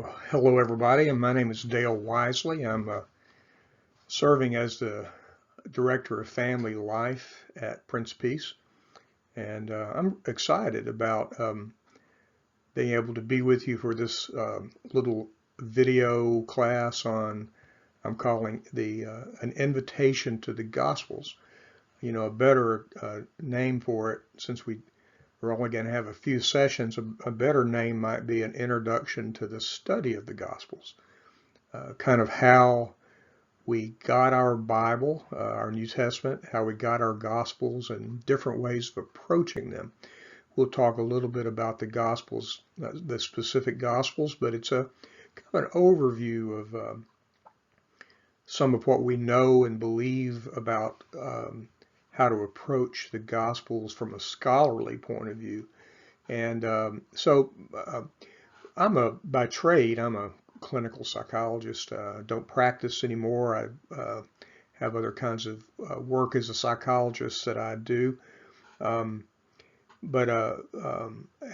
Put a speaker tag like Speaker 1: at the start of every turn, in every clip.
Speaker 1: Well, hello, everybody, and my name is Dale Wisely. I'm serving as the Director of Family Life at Prince Peace, and I'm excited about being able to be with you for this little video class on, I'm calling the an invitation to the Gospels. You know, a better name for it, since we're only going to have a few sessions, a better name might be an introduction to the study of the Gospels. Kind of how we got our Bible, our New Testament, how we got our Gospels, and different ways of approaching them. We'll talk a little bit about the Gospels, the specific Gospels, but it's a kind of an overview of some of what we know and believe about how to approach the Gospels from a scholarly point of view. And by trade, I'm a clinical psychologist. Don't practice anymore. I have other kinds of work as a psychologist that I do. But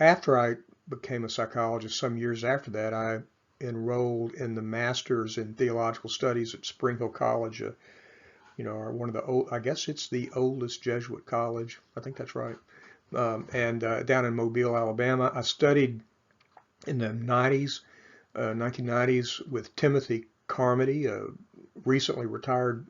Speaker 1: after I became a psychologist, some years after that, I enrolled in the Master's in Theological Studies at Spring Hill College. One of the old, I guess it's the oldest Jesuit college. I think that's right. And down in Mobile, Alabama, I studied in the 1990s with Timothy Carmody, a recently retired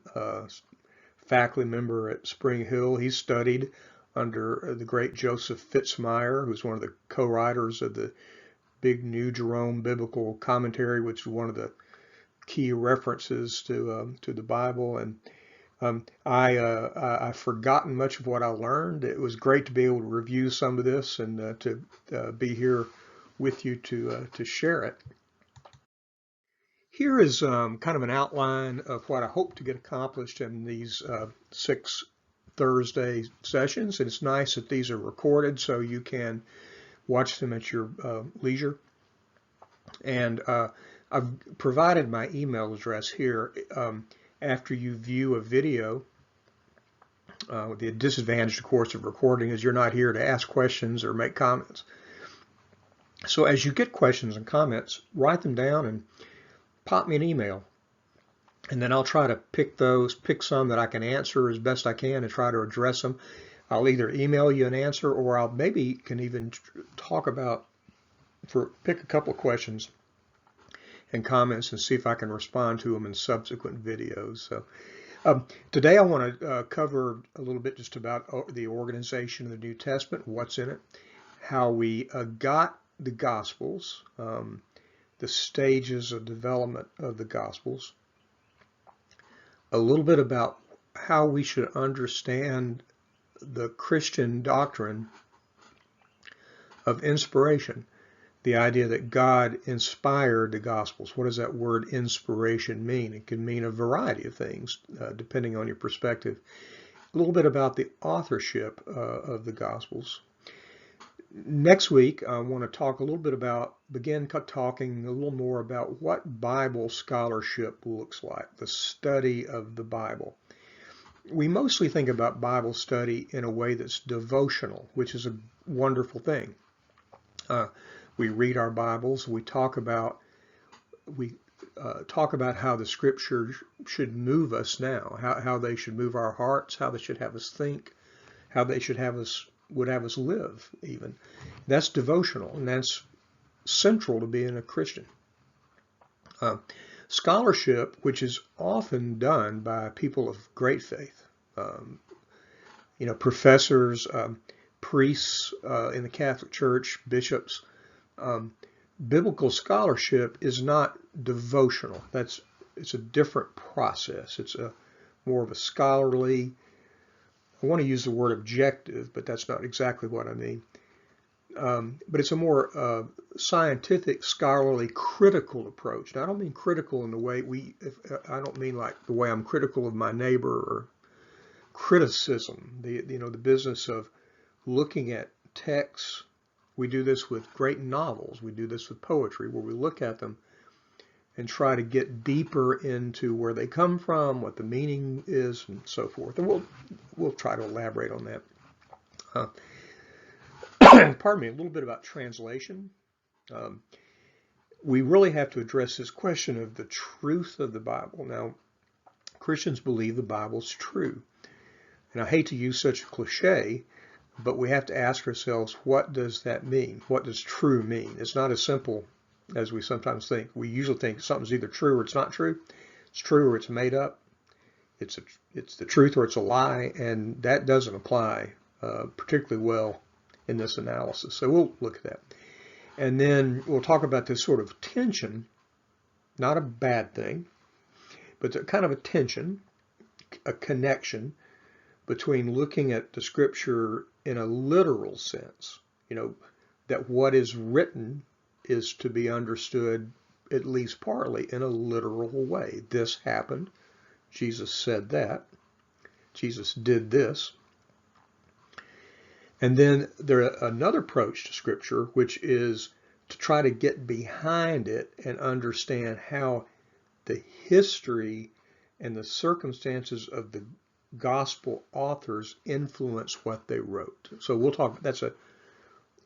Speaker 1: faculty member at Spring Hill. He studied under the great Joseph Fitzmyer, who's one of the co-writers of the Big New Jerome Biblical Commentary, which is one of the key references to the Bible. And I've forgotten much of what I learned. It was great to be able to review some of this and to be here with you to share it. Here is kind of an outline of what I hope to get accomplished in these 6 Thursday sessions. And it's nice that these are recorded so you can watch them at your leisure. And I've provided my email address here. After you view a video, the disadvantage, of course, of recording is you're not here to ask questions or make comments. So as you get questions and comments, write them down and pop me an email. And then I'll try to pick some that I can answer as best I can and try to address them. I'll either email you an answer, or I'll maybe can even pick a couple of questions and comments and see if I can respond to them in subsequent videos. So today I want to cover a little bit just about the organization of the New Testament, what's in it, how we got the Gospels, the stages of development of the Gospels, a little bit about how we should understand the Christian doctrine of inspiration, the idea that God inspired the Gospels. What does that word inspiration mean? It can mean a variety of things, depending on your perspective. A little bit about the authorship of the Gospels. Next week, I want to talk a little bit begin talking a little more about what Bible scholarship looks like, the study of the Bible. We mostly think about Bible study in a way that's devotional, which is a wonderful thing. We read our Bibles. We talk about how the Scriptures should move us now, how they should move our hearts, how they should have us think, how they would have us live even. That's devotional, and that's central to being a Christian. Scholarship, which is often done by people of great faith, professors, priests in the Catholic Church, bishops. Biblical scholarship is not devotional. It's a different process. It's more of a scholarly, I want to use the word objective, but that's not exactly what I mean. But it's a more scientific, scholarly, critical approach. Now, I don't mean critical in the way I don't mean like the way I'm critical of my neighbor, or criticism, the business of looking at texts. We do this with great novels. We do this with poetry, where we look at them and try to get deeper into where they come from, what the meaning is, and so forth. And we'll try to elaborate on that. Pardon me, a little bit about translation. we really have to address this question of the truth of the Bible. Now, Christians believe the Bible's true. And I hate to use such a cliche, but we have to ask ourselves, what does that mean? What does true mean? It's not as simple as we sometimes think. We usually think something's either true or it's not true. It's true or it's made up. It's the truth or it's a lie, and that doesn't apply particularly well in this analysis. So we'll look at that. And then we'll talk about this sort of tension, not a bad thing, but kind of a tension, a connection between looking at the scripture in a literal sense, that what is written is to be understood at least partly in a literal way. This happened. Jesus said that. Jesus did this. And then there's another approach to scripture, which is to try to get behind it and understand how the history and the circumstances of the gospel authors influence what they wrote. So we'll talk,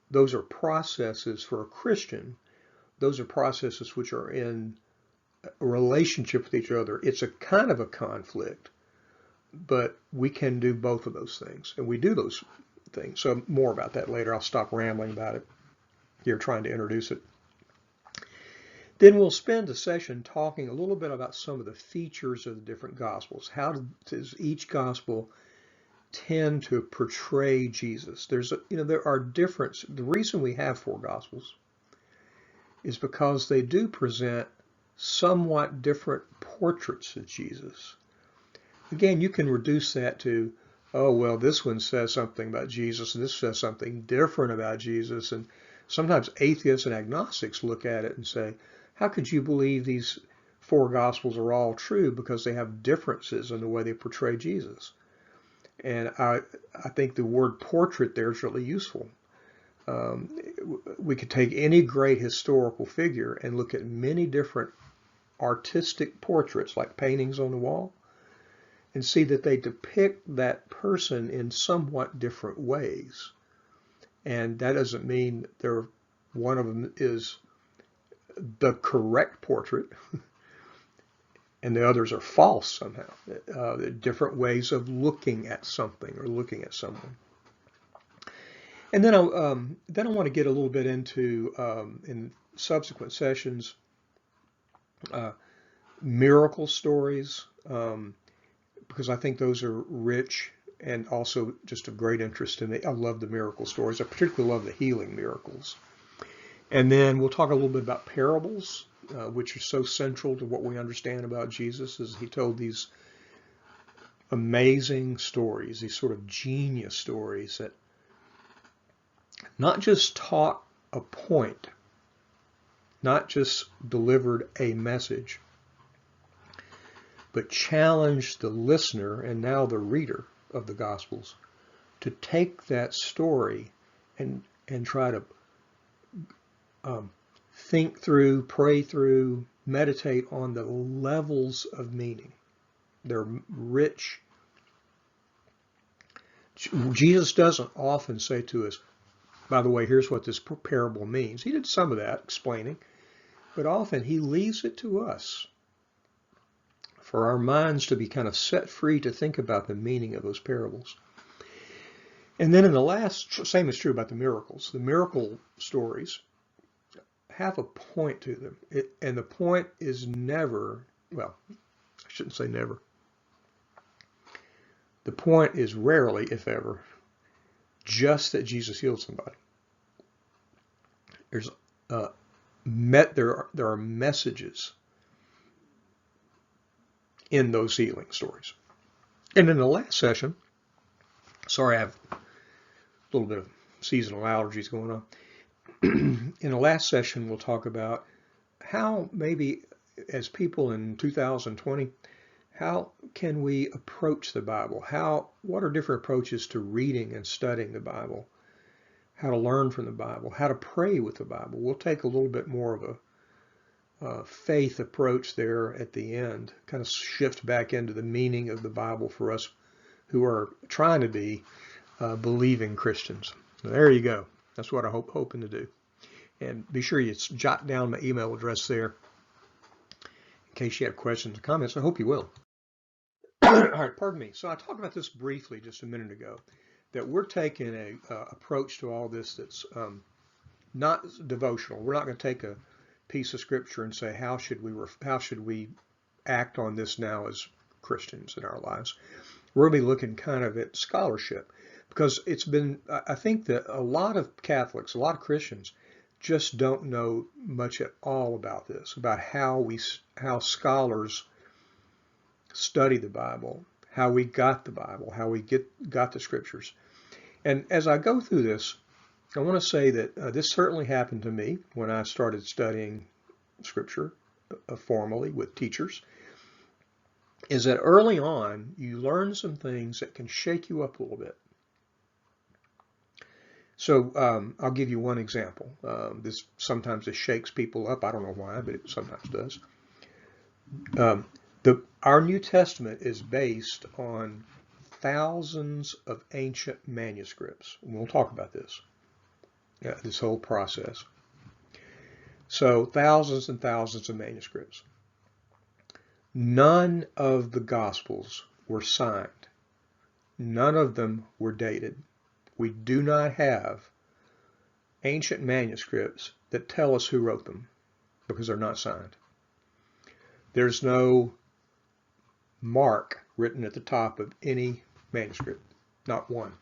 Speaker 1: those are processes for a Christian. Those are processes which are in a relationship with each other. It's a kind of a conflict, but we can do both of those things, and we do those things. So more about that later. I'll stop rambling about it here, trying to introduce it. Then we'll spend a session talking a little bit about some of the features of the different Gospels. How does each Gospel tend to portray Jesus? There are differences. The reason we have 4 Gospels is because they do present somewhat different portraits of Jesus. Again, you can reduce that to, oh, well, this one says something about Jesus, and this says something different about Jesus. And sometimes atheists and agnostics look at it and say, how could you believe these 4 Gospels are all true because they have differences in the way they portray Jesus? And I think the word portrait there is really useful. We could take any great historical figure and look at many different artistic portraits, like paintings on the wall, and see that they depict that person in somewhat different ways. And that doesn't mean one of them is the correct portrait and the others are false somehow. Different ways of looking at something or looking at someone. And then I want to get a little bit into, in subsequent sessions, miracle stories, because I think those are rich and also just of great interest to me. I love the miracle stories. I particularly love the healing miracles. And then we'll talk a little bit about parables, which are so central to what we understand about Jesus, as he told these amazing stories, these sort of genius stories that not just taught a point, not just delivered a message, but challenged the listener and now the reader of the Gospels to take that story and try to think through, pray through, meditate on the levels of meaning. They're rich. Jesus doesn't often say to us, by the way, here's what this parable means. He did some of that explaining, but often he leaves it to us for our minds to be kind of set free to think about the meaning of those parables. And then in the last, same is true about the miracles. The miracle stories have a point to them. And the point is never, well, I shouldn't say never. The point is rarely, if ever, just that Jesus healed somebody. There are messages in those healing stories. And in the last session, sorry, I have a little bit of seasonal allergies going on. In the last session, we'll talk about how maybe as people in 2020, how can we approach the Bible? What are different approaches to reading and studying the Bible? How to learn from the Bible? How to pray with the Bible? We'll take a little bit more of a faith approach there at the end, kind of shift back into the meaning of the Bible for us who are trying to be believing Christians. So there you go. That's what I'm hoping to do. And be sure you jot down my email address there in case you have questions or comments. I hope you will. All right, pardon me. So I talked about this briefly just a minute ago, that we're taking a approach to all this that's not devotional. We're not going to take a piece of scripture and say how should we act on this now as Christians in our lives. We're going to be looking kind of at scholarship, because I think that a lot of Catholics, a lot of Christians, just don't know much at all about this, about how scholars study the Bible, how we got the Bible, how we got the scriptures. And as I go through this, I want to say that this certainly happened to me when I started studying scripture formally with teachers, is that early on you learn some things that can shake you up a little bit. So I'll give you one example. Sometimes this shakes people up. I don't know why, but it sometimes does. Our New Testament is based on thousands of ancient manuscripts. And we'll talk about this whole process. So thousands and thousands of manuscripts. None of the Gospels were signed. None of them were dated. We do not have ancient manuscripts that tell us who wrote them, because they're not signed. There's no mark written at the top of any manuscript, not one,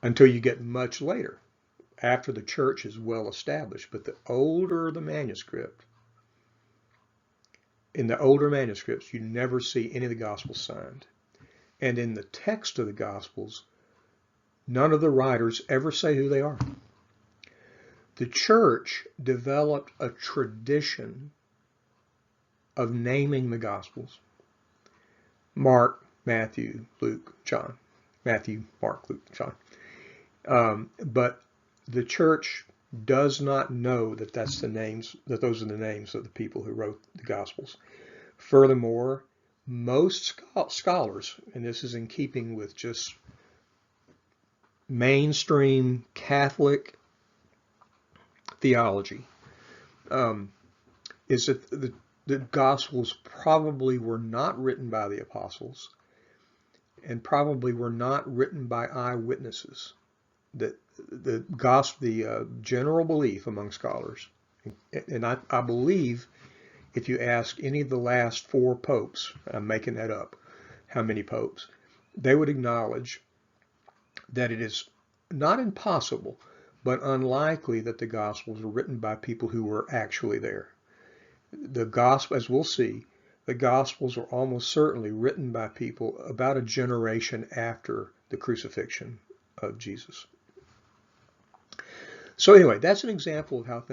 Speaker 1: until you get much later, after the church is well established. But the older the manuscript, in the older manuscripts, you never see any of the Gospels signed. And in the text of the Gospels, none of the writers ever say who they are. The church developed a tradition of naming the Gospels: Mark, Matthew, Luke, John. Matthew, Mark, Luke, John. But the church does not know that those are the names of the people who wrote the Gospels. Furthermore, most scholars, and this is in keeping with just mainstream Catholic theology, is that the Gospels probably were not written by the apostles, and probably were not written by eyewitnesses. That the general belief among scholars, and I believe if you ask any of the last 4 popes, I'm making that up, how many popes, they would acknowledge that it is not impossible, but unlikely that the Gospels were written by people who were actually there. The Gospel, as we'll see, the Gospels are almost certainly written by people about a generation after the crucifixion of Jesus. So anyway, that's an example of how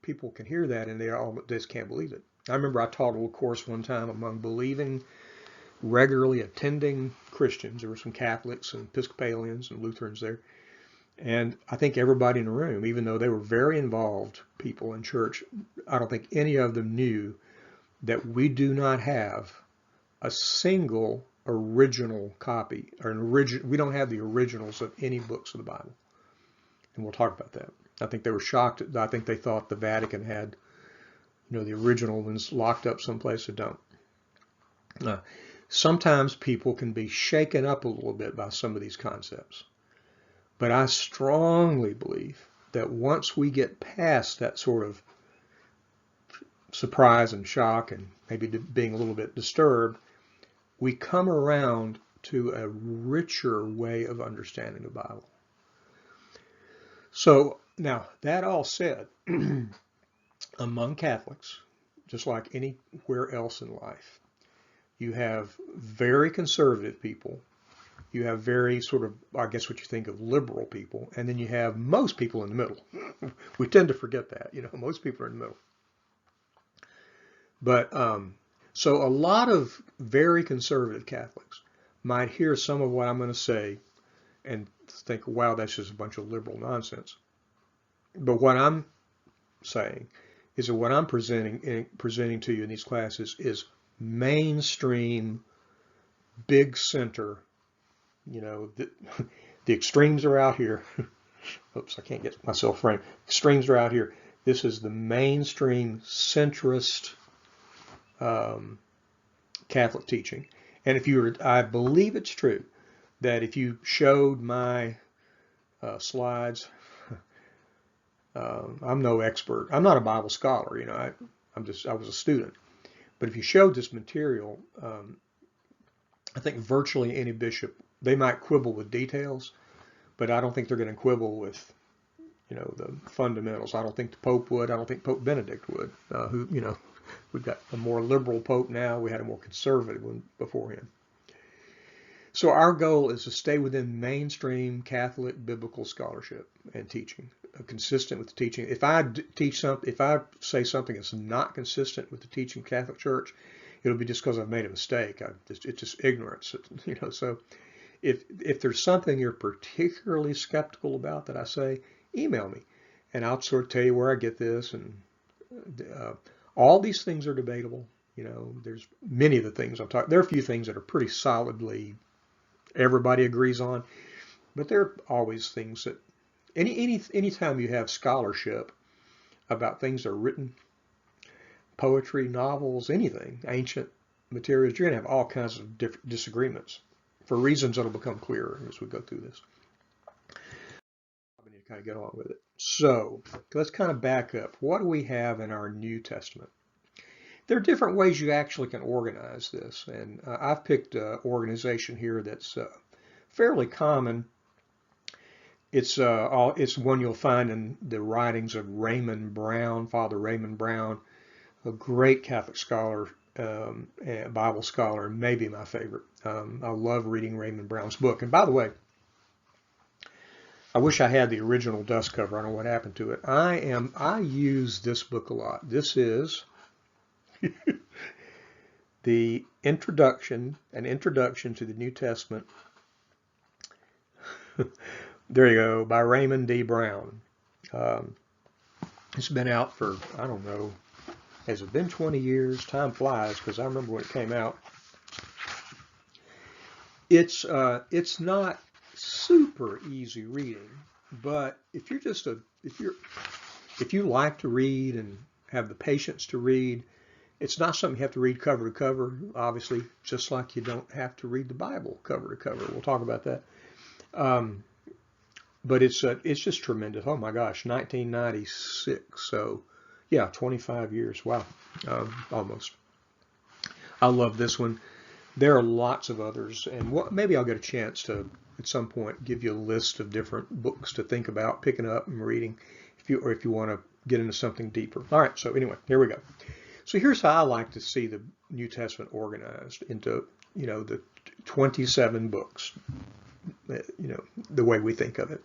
Speaker 1: people can hear that and they just can't believe it. I remember I taught a little course one time among believing, regularly attending Christians. There were some Catholics and Episcopalians and Lutherans there. And I think everybody in the room, even though they were very involved people in church, I don't think any of them knew that we do not have a single original copy, we don't have the originals of any books of the Bible. And we'll talk about that. I think they were shocked. I think they thought the Vatican had, the original ones locked up someplace that don't. Sometimes people can be shaken up a little bit by some of these concepts. But I strongly believe that once we get past that sort of surprise and shock and maybe being a little bit disturbed, we come around to a richer way of understanding the Bible. So now, that all said, among Catholics, just like anywhere else in life, you have very conservative people. You have very sort of, I guess what you think of, liberal people. And then you have most people in the middle. We tend to forget that, most people are in the middle. But so a lot of very conservative Catholics might hear some of what I'm going to say and think, wow, that's just a bunch of liberal nonsense. But what I'm saying is that what I'm presenting to you in these classes is mainstream, big center. The extremes are out here oops, I can't get myself framed. Extremes are out here. This is the mainstream centrist Catholic teaching. And if you were, I believe it's true that if you showed my slides, I'm no expert. I'm not a Bible scholar, you know. I was a student. But if you showed this material, I think virtually any bishop, they might quibble with details, but I don't think they're going to quibble with, you know, the fundamentals. I don't think the Pope would. I don't think Pope Benedict would. Who, you know, we've got a more liberal Pope now. We had a more conservative one before him. So our goal is to stay within mainstream Catholic biblical scholarship and teaching, consistent with the teaching. If I teach something, if I say something that's not consistent with the teaching of the Catholic Church, it'll be just because I've made a mistake. It's just ignorance, you know. So if there's something you're particularly skeptical about that I say, email me, and I'll sort of tell you where I get this. And all these things are debatable. You know, there's many of the things I'm talking. There are a few things that are pretty solidly everybody agrees on, but there are always things that anytime you have scholarship about things that are written, poetry, novels, anything, ancient materials, you're going to have all kinds of different disagreements for reasons that'll become clearer as we go through this. I need to kind of get on with it. So let's kind of back up. What do we have in our New Testament? There are different ways you actually can organize this, and I've picked an organization here that's fairly common. It's one you'll find in the writings of Raymond Brown, Father Raymond Brown, a great Catholic scholar, and Bible scholar, maybe my favorite. I love reading Raymond Brown's book. And by the way, I wish I had the original dust cover. I don't know what happened to it. I use this book a lot. This is the introduction, an introduction to the New Testament. There you go, by Raymond D. Brown. It's been out for, I don't know, has it been 20 years? Time flies, because I remember when it came out. It's not super easy reading, but if you like to read and have the patience to read, it's not something you have to read cover to cover, obviously, just like you don't have to read the Bible cover to cover. We'll talk about that. But it's just tremendous. Oh my gosh, 1996. So yeah, 25 years. Wow, almost. I love this one. There are lots of others, and maybe I'll get a chance to at some point give you a list of different books to think about picking up and reading, if you want to get into something deeper. All right. So anyway, here we go. So here's how I like to see the New Testament organized into, you know, the 27 books, you know, the way we think of it.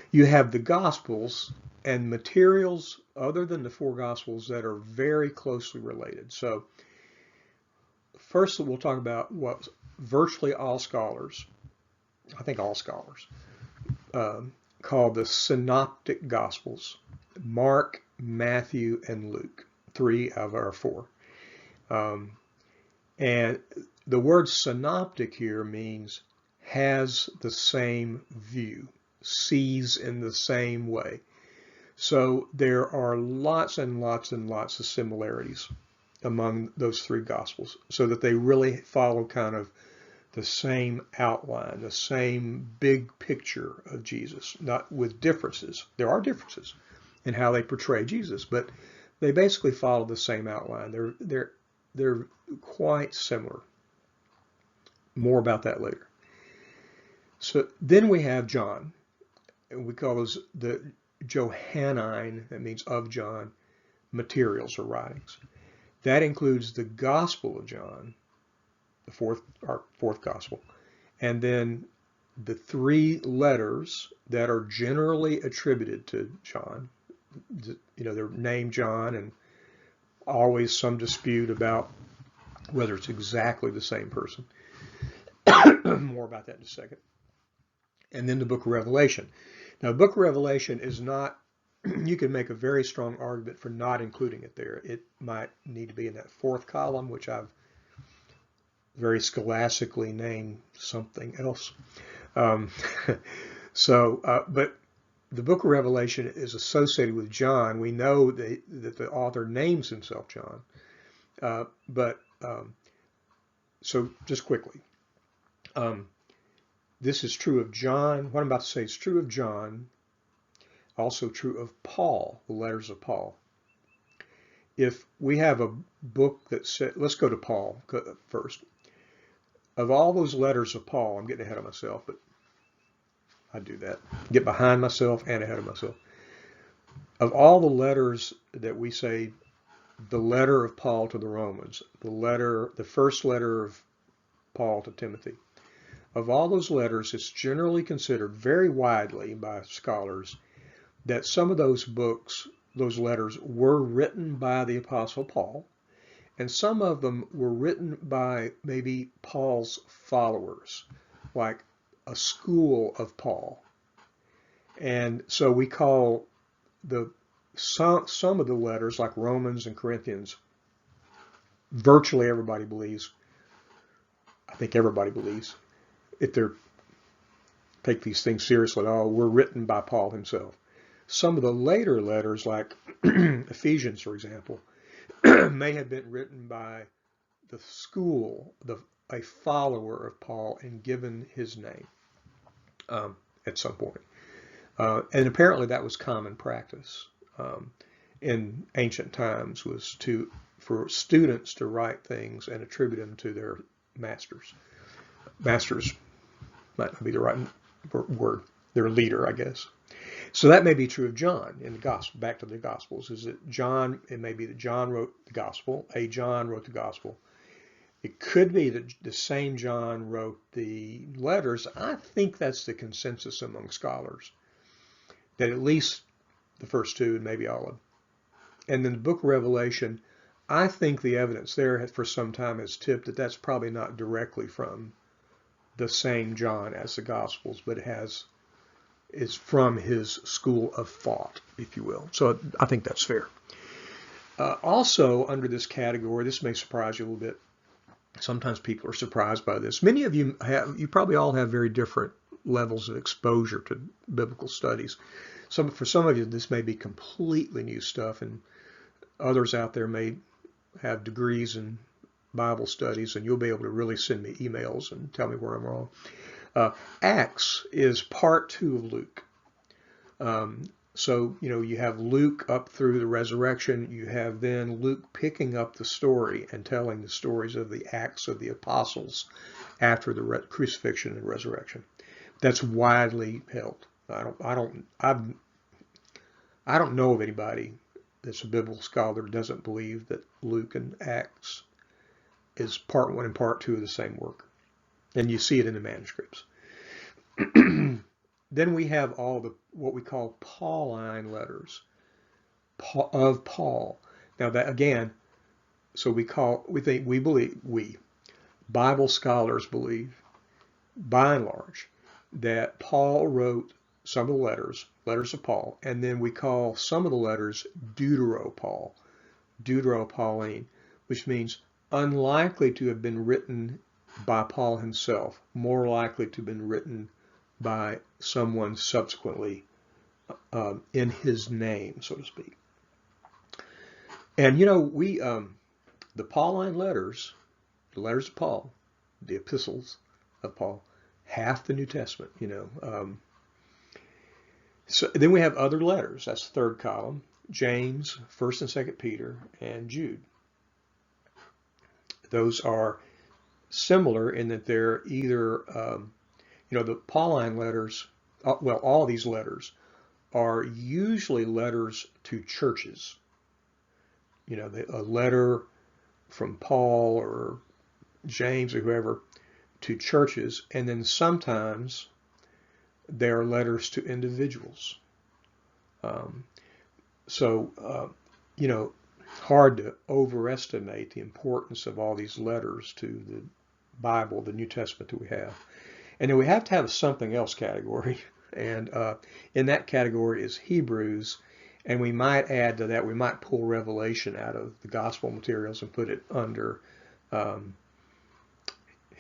Speaker 1: You have the Gospels and materials other than the four Gospels that are very closely related. So first we'll talk about what virtually all scholars, I think all scholars, call the Synoptic Gospels: Mark, Matthew, and Luke. 3 of our 4. And the word synoptic here means has the same view, sees in the same way. So there are lots and lots and lots of similarities among those 3 Gospels, so that they really follow kind of the same outline, the same big picture of Jesus, not with differences. There are differences in how they portray Jesus, but they basically follow the same outline. They're quite similar. More about that later. So then we have John. We call those the Johannine, that means of John, materials or writings. That includes the Gospel of John, our fourth Gospel, and then the 3 letters that are generally attributed to John. You know, they're named John, and always some dispute about whether it's exactly the same person. More about that in a second. And then the book of Revelation. Now, the book of Revelation is not, you can make a very strong argument for not including it there. It might need to be in that 4th column, which I've very scholastically named something else. But the book of Revelation is associated with John. We know that the author names himself John. So just quickly, this is true of John. What I'm about to say is true of John, also true of Paul, the letters of Paul. If we have a book that said, let's go to Paul first. Of all those letters of Paul, I'm getting ahead of myself, but I do that. Get behind myself and ahead of myself. Of all the letters that we say, the letter of Paul to the Romans, the first letter of Paul to Timothy, of all those letters, it's generally considered very widely by scholars that some of those books, those letters, were written by the Apostle Paul, and some of them were written by maybe Paul's followers, like a school of Paul. And so we call some of the letters, like Romans and Corinthians, virtually everybody believes, I think everybody believes, if they take these things seriously at all, were written by Paul himself. Some of the later letters, like Ephesians, for example, may have been written by the school, a follower of Paul, and given his name at some point. And apparently that was common practice in ancient times, was for students to write things and attribute them to their masters. Masters might not be the right word, their leader, I guess. So that may be true of John in the gospel. Back to the Gospels, is that John, it may be that John wrote the gospel, a John wrote the gospel. It could be that the same John wrote the letters. I think that's the consensus among scholars, that at least the first two and maybe all of them. And then the book of Revelation, I think the evidence there for some time has tipped that that's probably not directly from the same John as the Gospels, but is from his school of thought, if you will. So I think that's fair. Also, under this category, this may surprise you a little bit. Sometimes people are surprised by this. Many of you probably all have very different levels of exposure to biblical studies. For some of you, this may be completely new stuff, and others out there may have degrees in Bible studies, and you'll be able to really send me emails and tell me where I'm wrong. Acts is part 2 of Luke. So, you have Luke up through the resurrection. You have then Luke picking up the story and telling the stories of the Acts of the Apostles after the crucifixion and resurrection. That's widely held. I don't know of anybody that's a biblical scholar that doesn't believe that Luke and Acts is part 1 and part 2 of the same work. And you see it in the manuscripts. Then we have all what we call Pauline letters of Paul. Now that again, so Bible scholars believe, by and large, that Paul wrote some of the letters of Paul, and then we call some of the letters Deutero-Pauline, which means unlikely to have been written by Paul himself, more likely to have been written by someone subsequently in his name, so to speak. And the Pauline letters, the letters of Paul, the epistles of Paul, half the New Testament, So then we have other letters. That's the third column: James, 1st and 2nd Peter, and Jude. Those are similar in that they're either, the Pauline letters, all these letters are usually letters to churches. A letter from Paul or James or whoever to churches, and then sometimes there are letters to individuals. Hard to overestimate the importance of all these letters to the Bible, the New Testament that we have. And then we have to have a something else category. And in that category is Hebrews. And we might add to that, we might pull Revelation out of the gospel materials and put it under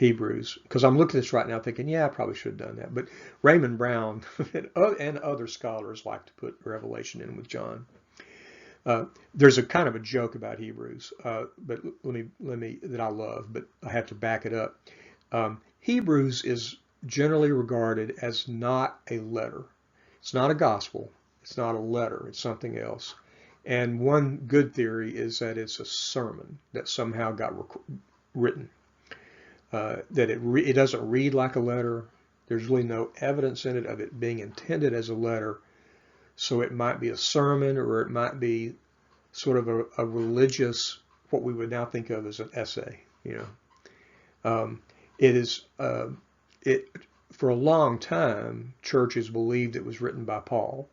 Speaker 1: Hebrews, because I'm looking at this right now thinking, yeah, I probably should have done that. But Raymond Brown and other scholars like to put Revelation in with John. There's a kind of a joke about Hebrews, but let me that I love, but I have to back it up. Hebrews is generally regarded as not a letter. It's not a gospel. It's not a letter. It's something else. And one good theory is that it's a sermon that somehow got written. That it doesn't read like a letter. There's really no evidence in it of it being intended as a letter. So it might be a sermon, or it might be sort of a religious, what we would now think of as an essay. It is for a long time, churches believed it was written by Paul,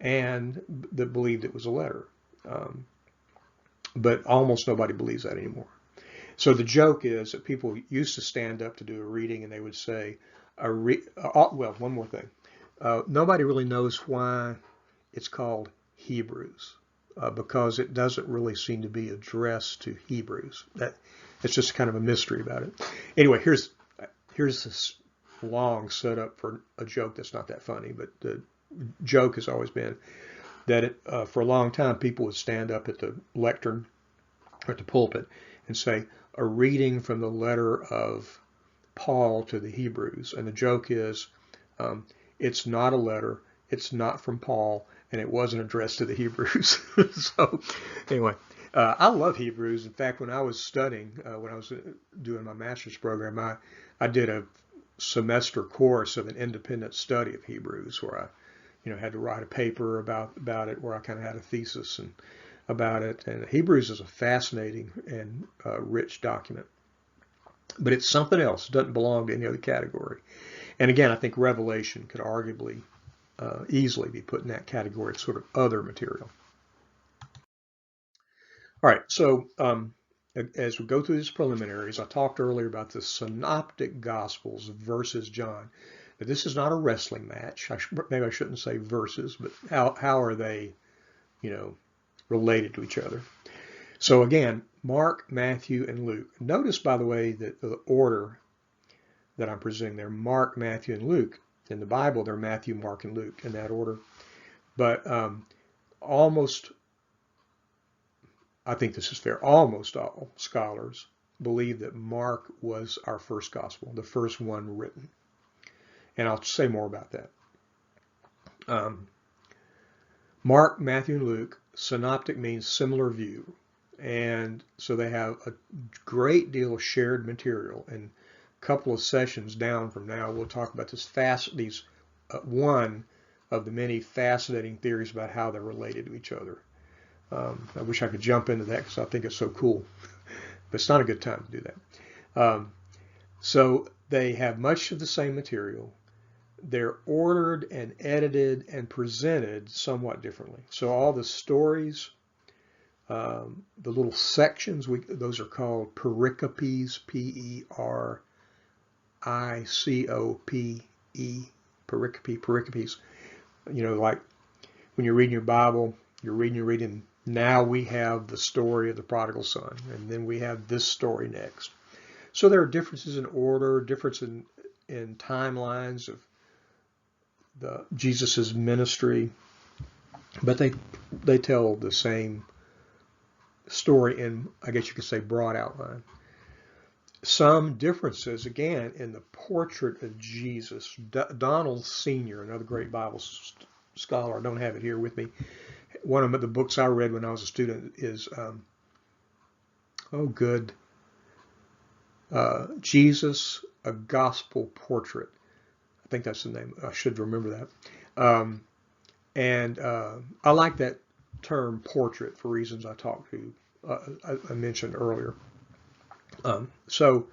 Speaker 1: and that believed it was a letter. But almost nobody believes that anymore. So the joke is that people used to stand up to do a reading, and they would say, well, one more thing. Nobody really knows why it's called Hebrews, because it doesn't really seem to be addressed to Hebrews. It's just kind of a mystery about it. Anyway, here's this long setup for a joke that's not that funny, but the joke has always been that for a long time people would stand up at the lectern, or at the pulpit, and say, a reading from the letter of Paul to the Hebrews. And the joke is, it's not a letter, it's not from Paul, and it wasn't addressed to the Hebrews. So anyway, I love Hebrews. In fact, when I was studying, when I was doing my master's program, I did a semester course of an independent study of Hebrews, where I had to write a paper about it, where I kind of had a thesis about it. And Hebrews is a fascinating and rich document. But it's something else. It doesn't belong to any other category. And again, I think Revelation could arguably easily be put in that category of sort of other material. All right, so as we go through these preliminaries, I talked earlier about the synoptic gospels versus John. But this is not a wrestling match. Maybe I shouldn't say versus, but how are they, related to each other? So again, Mark, Matthew, and Luke. Notice, by the way, that the order that I'm presenting there, Mark, Matthew, and Luke. In the Bible, they're Matthew, Mark, and Luke in that order. But I think this is fair, almost all scholars believe that Mark was our first gospel, the first one written. And I'll say more about that. Mark, Matthew, and Luke, synoptic means similar view. And so they have a great deal of shared material. And a couple of sessions down from now, we'll talk about one of the many fascinating theories about how they're related to each other. I wish I could jump into that because I think it's so cool. But it's not a good time to do that. So they have much of the same material. They're ordered and edited and presented somewhat differently. So all the stories, the little sections, those are called pericopes, P-E-R-I-C-O-P-E, pericopes. Like when you're reading your Bible, you're reading, now we have the story of the prodigal son, and then we have this story next. So there are differences in order, difference in timelines of Jesus's ministry, but they tell the same story in, I guess you could say, broad outline. Some differences, again, in the portrait of Jesus. Donald Sr., another great Bible scholar, I don't have it here with me. One of the books I read when I was a student is, Jesus, a Gospel Portrait. I think that's the name. I should remember that. And I like that term portrait for reasons I mentioned earlier. So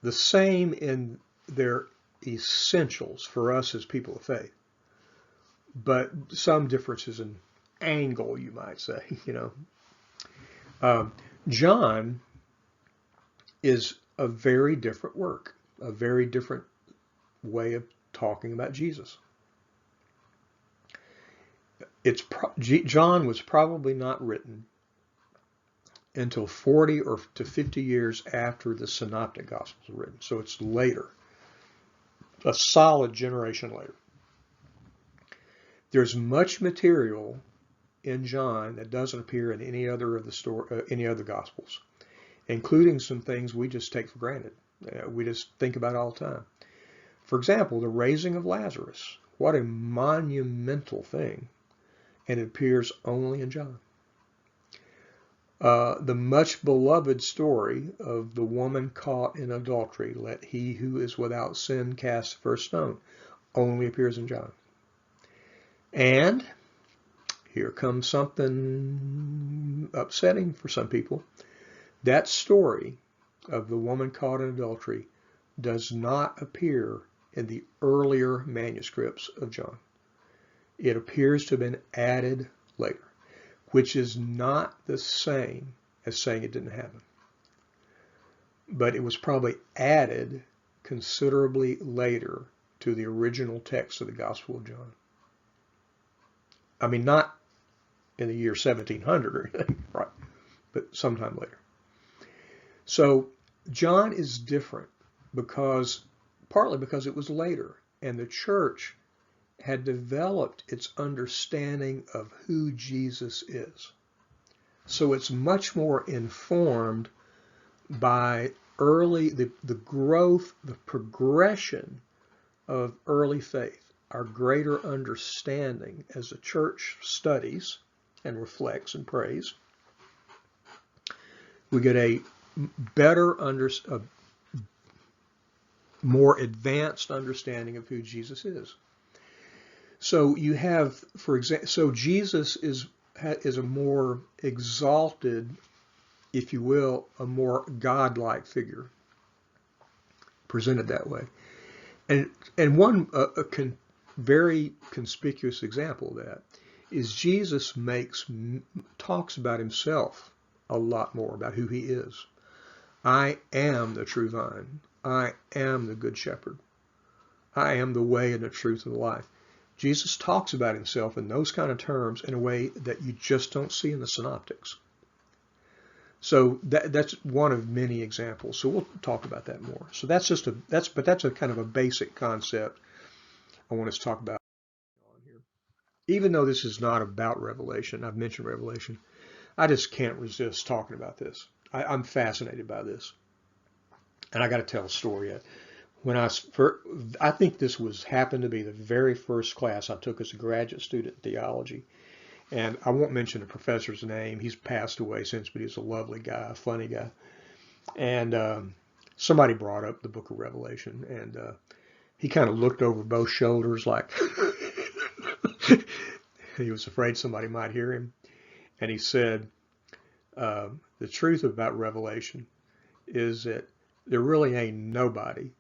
Speaker 1: the same in their essentials for us as people of faith, but some differences in angle, you might say. John is a very different work, a very different way of talking about Jesus. John was probably not written until 40 or to 50 years after the Synoptic Gospels were written. So it's later, a solid generation later. There's much material in John that doesn't appear in any other of the any other Gospels, including some things we just take for granted. We just think about all the time. For example, the raising of Lazarus. What a monumental thing, and it appears only in John. The much beloved story of the woman caught in adultery, let he who is without sin cast the first stone, only appears in John. And here comes something upsetting for some people. That story of the woman caught in adultery does not appear in the earlier manuscripts of John. It appears to have been added later, which is not the same as saying it didn't happen. But it was probably added considerably later to the original text of the Gospel of John. I mean, not in the year 1700 or anything, right? But sometime later. So John is different partly because it was later, and the church had developed its understanding of who Jesus is. So it's much more informed by the growth, the progression of early faith, our greater understanding as the church studies and reflects and prays. We get a better, more advanced understanding of who Jesus is. So you have, for example, so Jesus is a more exalted, if you will, a more godlike figure, presented that way. And one very conspicuous example of that is Jesus talks about himself a lot more, about who he is. I am the true vine. I am the good shepherd. I am the way and the truth and the life. Jesus talks about himself in those kind of terms in a way that you just don't see in the synoptics. So that's one of many examples. So we'll talk about that more. So that's a kind of a basic concept I want us to talk about here. Even though this is not about Revelation, I've mentioned Revelation, I just can't resist talking about this. I'm fascinated by this. And I got to tell a story. When I think this happened to be the very first class I took as a graduate student in theology. And I won't mention the professor's name. He's passed away since, but he's a lovely guy, a funny guy. And somebody brought up the book of Revelation, and he kind of looked over both shoulders like he was afraid somebody might hear him. And he said, the truth about Revelation is that there really ain't nobody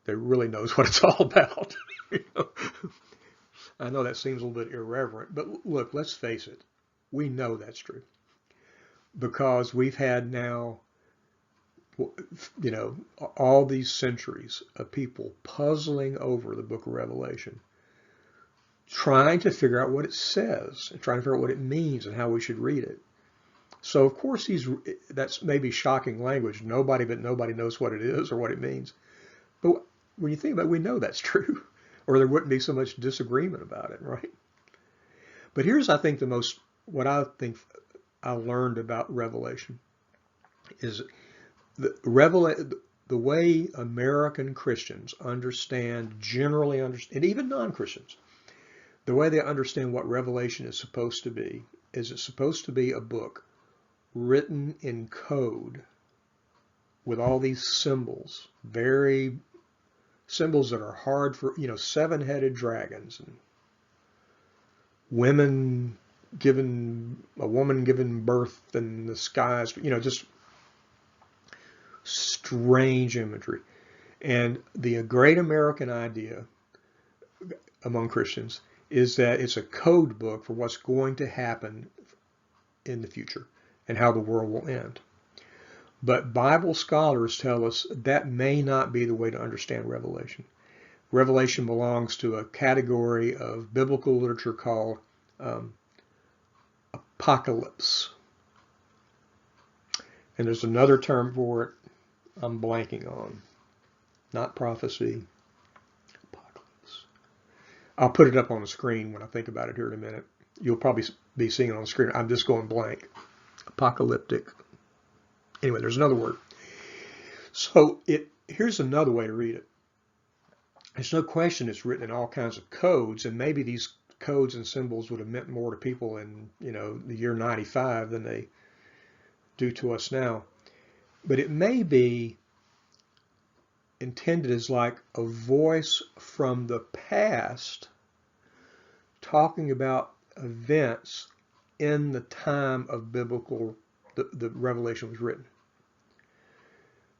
Speaker 1: that really knows what it's all about. You know? I know that seems a little bit irreverent, but look, let's face it. We know that's true. Because we've had now, all these centuries of people puzzling over the book of Revelation, trying to figure out what it says, and trying to figure out what it means and how we should read it. So, of course, that's maybe shocking language. Nobody knows what it is or what it means. But when you think about it, we know that's true. Or there wouldn't be so much disagreement about it, right? But here's, I think, what I think I learned about Revelation is the way American Christians generally understand, and even non-Christians, the way they understand what Revelation is supposed to be, is it's supposed to be a book written in code with all these symbols, symbols that are hard for, seven-headed dragons and a woman giving birth in the skies, just strange imagery. And the great American idea among Christians is that it's a code book for what's going to happen in the future and how the world will end. But Bible scholars tell us that may not be the way to understand Revelation. Revelation belongs to a category of biblical literature called apocalypse. And there's another term for it I'm blanking on. Not prophecy. Apocalypse. I'll put it up on the screen when I think about it here in a minute. You'll probably be seeing it on the screen. I'm just going blank. Apocalyptic. Anyway, there's another word. So here's another way to read it. There's no question it's written in all kinds of codes, and maybe these codes and symbols would have meant more to people in, the year 95 than they do to us now. But it may be intended as like a voice from the past talking about events in the time of biblical, the Revelation was written.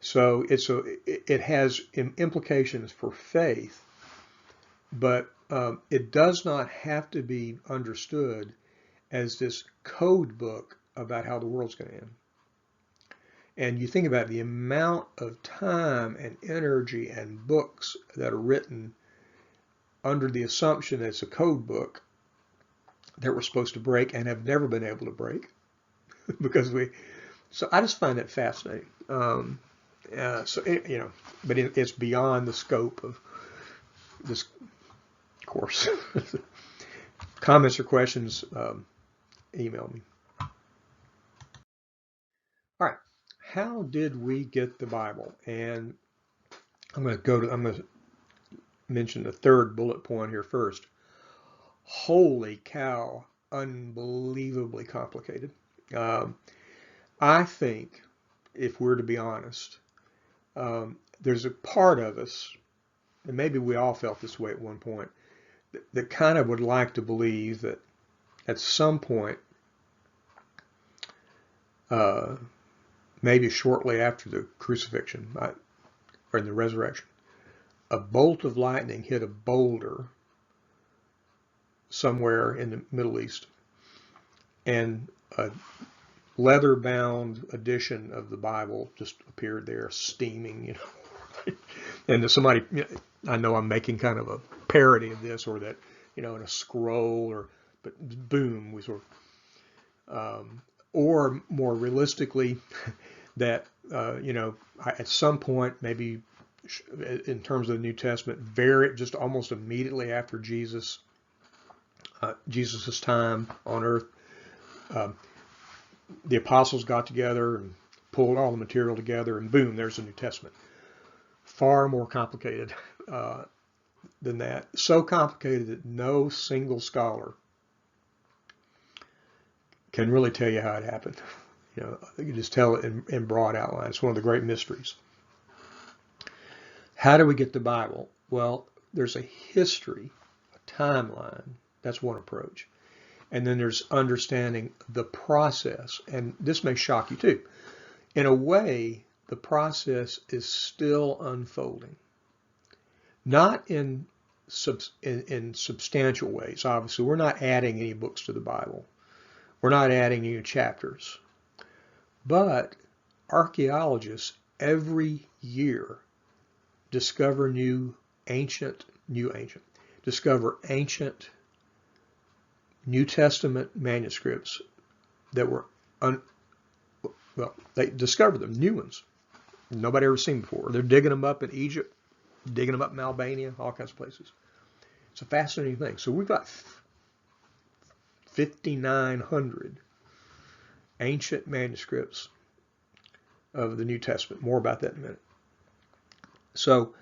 Speaker 1: So it has implications for faith, but it does not have to be understood as this code book about how the world's going to end. And you think about the amount of time and energy and books that are written under the assumption that it's a code book that we're supposed to break and have never been able to break so I just find that fascinating. But it's beyond the scope of this course. Comments or questions, email me. All right. How did we get the Bible? And I'm going to mention the third bullet point here first. Holy cow, unbelievably complicated. I think, if we're to be honest, there's a part of us, and maybe we all felt this way at one point, that kind of would like to believe that at some point, maybe shortly after the crucifixion or in the resurrection, a bolt of lightning hit a boulder somewhere in the Middle East, and a leather-bound edition of the Bible just appeared there, steaming, And somebody, I know I'm making kind of a parody of this, or that, in a scroll, but boom, we sort of, or more realistically, that, at some point, maybe in terms of the New Testament, just almost immediately after Jesus's time on earth, the apostles got together and pulled all the material together, and boom, there's the New Testament. Far more complicated than that. So complicated that no single scholar can really tell you how it happened. You can just tell it in broad outline. It's one of the great mysteries. How do we get the Bible? Well, there's a history, a timeline. That's one approach. And then there's understanding the process. And this may shock you too. In a way, the process is still unfolding. Not in substantial ways. Obviously, we're not adding any books to the Bible. We're not adding new chapters. But archaeologists every year discover ancient New Testament manuscripts that were, they discovered them, new ones, nobody ever seen before. They're digging them up in Egypt, digging them up in Albania, all kinds of places. It's a fascinating thing. So we've got 5,900 ancient manuscripts of the New Testament. More about that in a minute. So,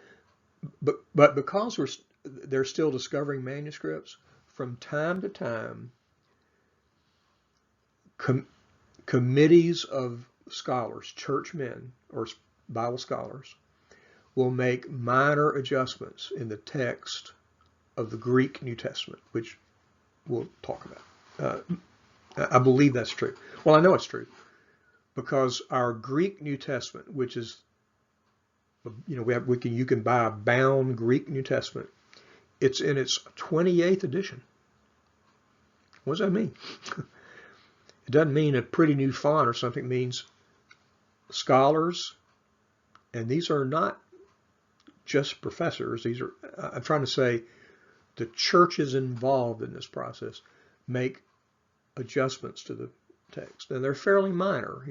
Speaker 1: but because they're still discovering manuscripts, from time to time, committees of scholars, churchmen or Bible scholars, will make minor adjustments in the text of the Greek New Testament, which we'll talk about. I believe that's true. Well, I know it's true because our Greek New Testament, which is, you can buy a bound Greek New Testament. It's in its 28th edition. What does that mean? It doesn't mean a pretty new font or something. It means scholars, and these are not just professors. These are, I'm trying to say, the churches involved in this process make adjustments to the text, and they're fairly minor,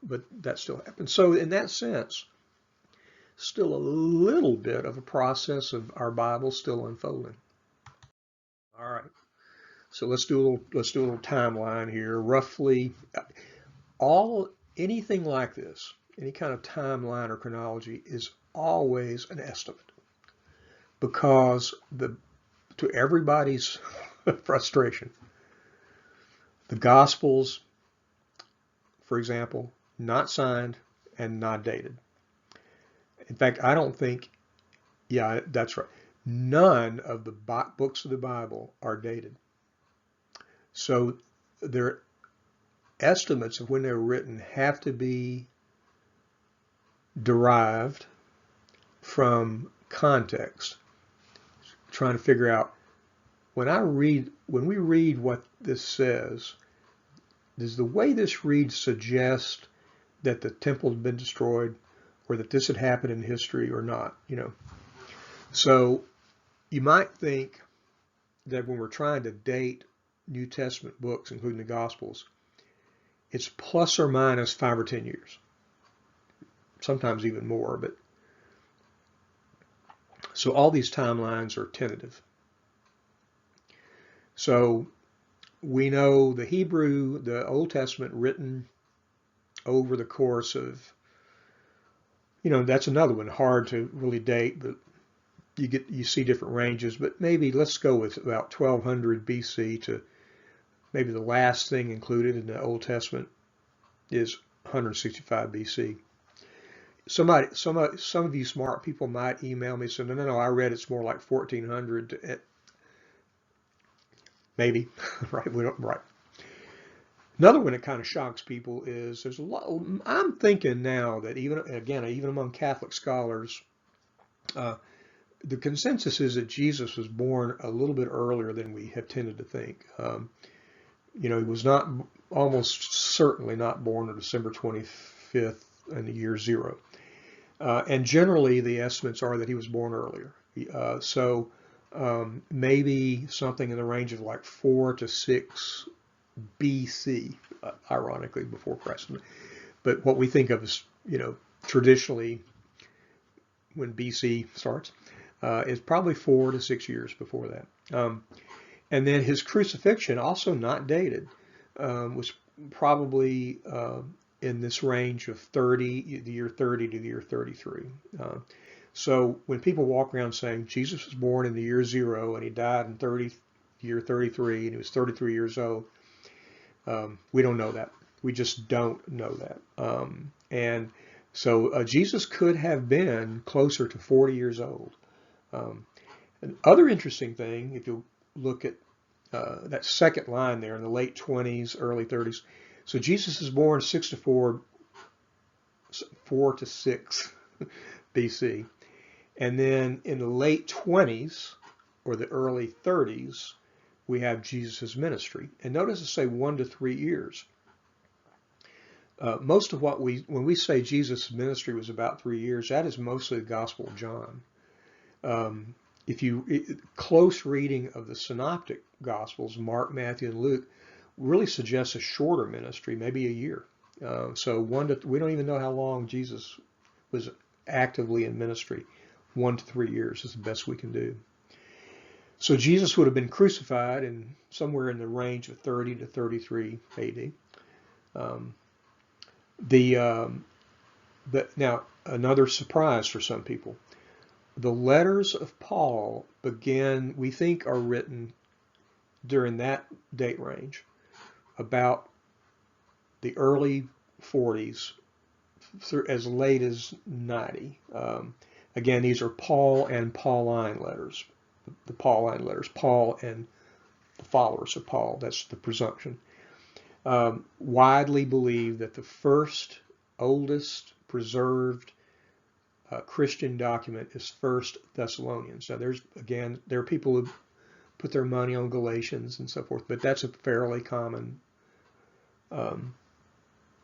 Speaker 1: but that still happens. So in that sense, still a little bit of a process of our Bible still unfolding. All right. So let's do a little timeline here. Roughly anything like this, any kind of timeline or chronology is always an estimate because to everybody's frustration, the Gospels, for example, not signed and not dated. In fact, I don't think, yeah, that's right. None of the books of the Bible are dated. So their estimates of when they were written have to be derived from context, trying to figure out when we read what this says, does the way this reads suggest that the temple had been destroyed or that this had happened in history or not, So you might think that when we're trying to date New Testament books, including the Gospels, it's plus or minus 5 or 10 years, sometimes even more. But so all these timelines are tentative. So we know the Hebrew, the Old Testament written over the course of, that's another one, hard to really date, but you see different ranges. But maybe let's go with about 1200 BC to maybe the last thing included in the Old Testament is 165 BC. Some of you smart people might email me and say, no, I read it's more like 1400. Maybe, right? Right. Another one that kind of shocks people is there's a lot. I'm thinking now that even among Catholic scholars, the consensus is that Jesus was born a little bit earlier than we have tended to think. He was almost certainly not born on December 25th in the year 0. And generally the estimates are that he was born earlier. Maybe something in the range of like 4 to 6 BC, ironically, before Christ. But what we think of as, traditionally when BC starts, is probably 4 to 6 years before that. And then his crucifixion, also not dated, was probably in this range of the year 30 to the year 33. So when people walk around saying Jesus was born in the year 0 and he died in year 33 and he was 33 years old, we don't know that. We just don't know that. And so Jesus could have been closer to 40 years old. Another interesting thing, if you look at that second line there in the late 20s, early 30s. So Jesus is born 4 to 6 BC. And then in the late 20s or the early 30s, we have Jesus' ministry. And notice it say 1 to 3 years. Most of when we say Jesus' ministry was about 3 years, that is mostly the Gospel of John. Close reading of the synoptic Gospels, Mark, Matthew, and Luke, really suggests a shorter ministry, maybe a year. We don't even know how long Jesus was actively in ministry. 1 to 3 years is the best we can do. So Jesus would have been crucified in somewhere in the range of 30 to 33 AD. Now, another surprise for some people. The letters of Paul we think are written during that date range, about the early 40s, as late as 90. Again, these are Paul and Pauline letters. The Pauline letters, Paul and the followers of Paul, that's the presumption. Widely believed that the first, oldest preserved Christian document is 1 Thessalonians. Now there are people who put their money on Galatians and so forth, but that's a fairly common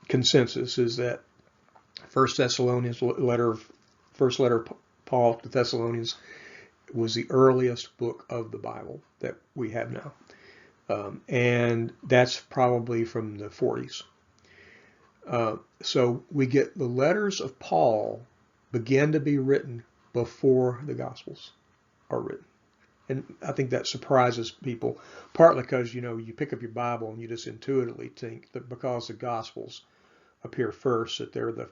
Speaker 1: consensus, is that first letter of Paul to Thessalonians was the earliest book of the Bible that we have now. And that's probably from the 40s. So we get the letters of Paul begin to be written before the Gospels are written. And I think that surprises people, partly because, you pick up your Bible and you just intuitively think that because the Gospels appear first, that they're the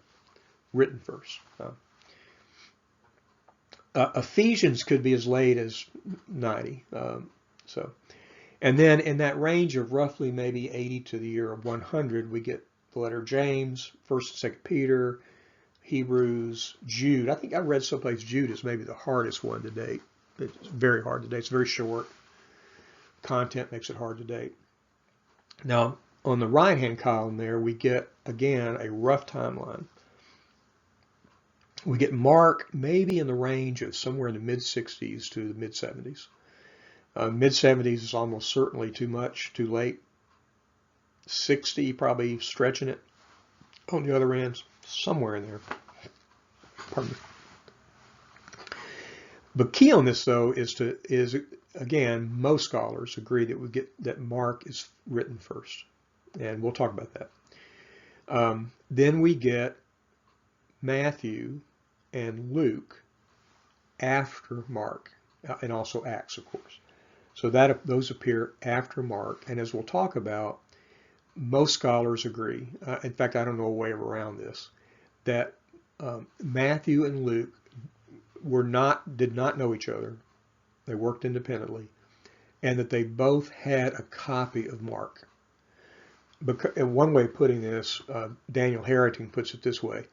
Speaker 1: written first. Ephesians could be as late as 90. And then in that range of roughly maybe 80 to the year of 100, we get the letter James, 1st and 2nd Peter, Hebrews, Jude. I think I read someplace Jude is maybe the hardest one to date. It's very hard to date. It's very short. Content makes it hard to date. Now, on the right-hand column there, we get, again, a rough timeline. We get Mark maybe in the range of somewhere in the mid-60s to the mid-70s. Mid-70s is almost certainly too much, too late. 60, probably stretching it. On the other end, somewhere in there. Pardon me. The key on this, though, is again, most scholars agree that Mark is written first, and we'll talk about that. Then we get Matthew and Luke after Mark, and also Acts, of course. So those appear after Mark, and as we'll talk about, most scholars agree. In fact, I don't know a way around this, that Matthew and Luke did not know each other. They worked independently, and that they both had a copy of Mark. And one way of putting this, Daniel Harrington puts it this way,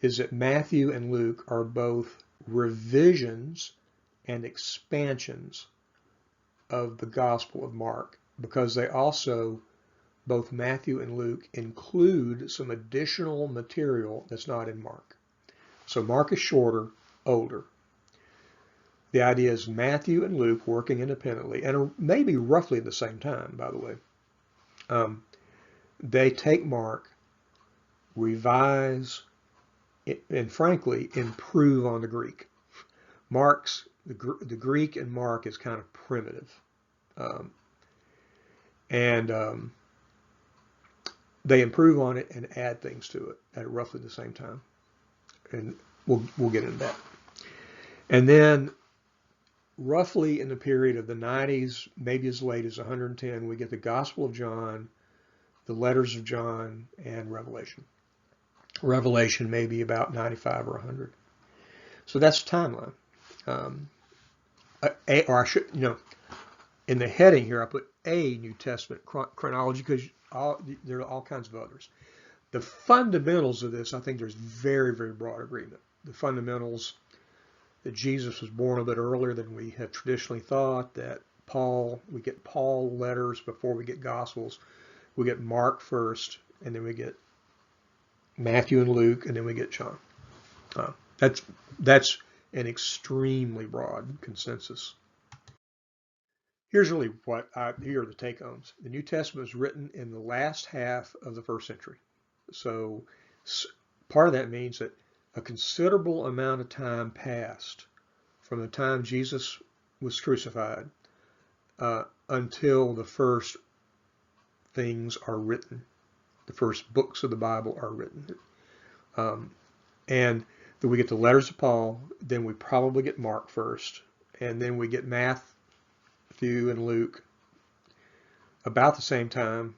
Speaker 1: is that Matthew and Luke are both revisions and expansions of the Gospel of Mark, because they also, both Matthew and Luke, include some additional material that's not in Mark. So Mark is shorter, older. The idea is Matthew and Luke working independently, and maybe roughly at the same time, by the way. They take Mark, revise, and frankly, improve on the Greek. The Greek in Mark is kind of primitive. They improve on it and add things to it at roughly the same time. And we'll get into that. And then roughly in the period of the 90s, maybe as late as 110, we get the Gospel of John, the letters of John, and Revelation. Revelation may be about 95 or 100. So that's the timeline. In the heading here, I put a New Testament chronology because there are all kinds of others. The fundamentals of this, I think there's very, very broad agreement. The fundamentals that Jesus was born a bit earlier than we have traditionally thought, that we get Paul letters before we get Gospels. We get Mark first, and then we get Matthew and Luke, and then we get John. That's an extremely broad consensus. Here's really here are the take-homes. The New Testament was written in the last half of the 1st century. So part of that means that a considerable amount of time passed from the time Jesus was crucified until the first things are written. The first books of the Bible are written. And then we get the letters of Paul, then we probably get Mark first, and then we get Matthew and Luke about the same time,